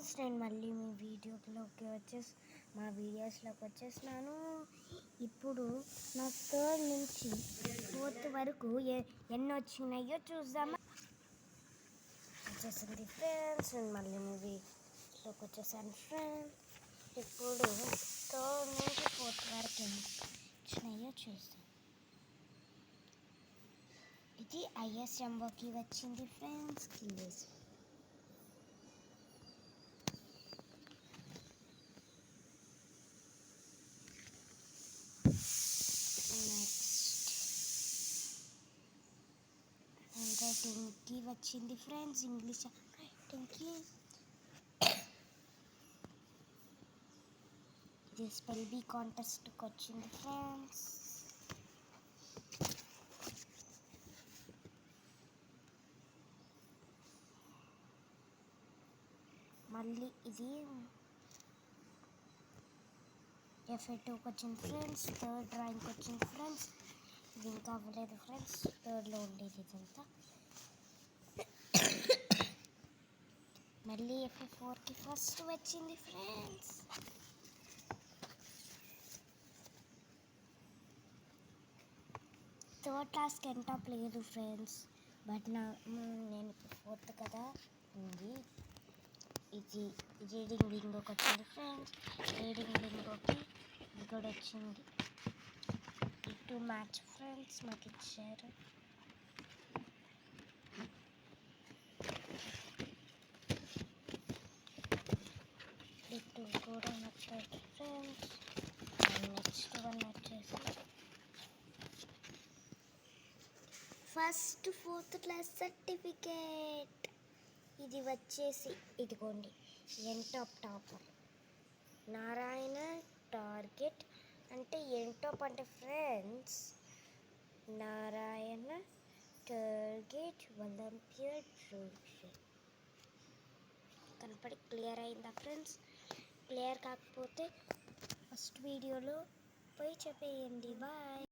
Friends, నేను మళ్ళీ మీ వీడియోస్లోకి వచ్చేసినాను. ఇప్పుడు నా థర్డ్ నుంచి ఫోర్త్ వరకు ఎన్ని వచ్చినాయో చూద్దామా. వచ్చేసింది ఫ్రెండ్స్, నేను మళ్ళీ మీ వీడియోలోకి వచ్చేసాను ఫ్రెండ్స్. ఇప్పుడు థర్డ్ నుంచి ఫోర్త్ వరకు ఎన్ని వచ్చినాయో చూద్దాం. ఇది ఐఎస్ఎంఓకి వచ్చింది ఫ్రెండ్స్. రైటింగ్కి వచ్చింది ఫ్రెండ్స్. ఇంగ్లీష్ రైటింగ్కి ఇది స్పెల్ బీ కాంటెస్ట్కి వచ్చింది ఫ్రెండ్స్. మళ్ళీ ఇది ఎఫ్2కి వచ్చింది ఫ్రెండ్స్. థర్డ్ డ్రాయింగ్కి వచ్చింది ఫ్రెండ్స్. ఇది ఇంకా అవ్వలేదు ఫ్రెండ్స్, థర్డ్లో ఉండేది ఇదంతా. మళ్ళీ ఎఫ్4కి ఫస్ట్ వచ్చింది ఫ్రెండ్స్. థర్డ్ క్లాస్కి ఎంటాప్ లేదు ఫ్రెండ్స్, బట్ నేను ఇప్పుడు ఫోర్త్ కదా ఉంది. ఇది రీడింగ్ బింగోకి వచ్చింది ఫ్రెండ్స్. రీడింగ్ బింగోకి ఇది కూడా వచ్చింది. ఇటు మ్యాచ్ ఫ్రెండ్స్ మాకు ఇచ్చారు. ఇటు కూడా నచ్చారు ఫ్రెండ్స్. నెక్స్ట్ వన్ వచ్చేసి ఫస్ట్ ఫోర్త్ క్లాస్ సర్టిఫికేట్. ఇది వచ్చేసి ఇదిగోండి, ఎంటాప్ టాపర్ నారాయణ టార్గెట్ అంటే ఎంటాప్ అంటే friends Narayana target olympiad provision. కనపడి క్లియర్ అయిందా ఫ్రెండ్స్? క్లియర్ కాకపోతే ఫస్ట్ వీడియోలో పోయి చెప్పేయండి. బాయ్.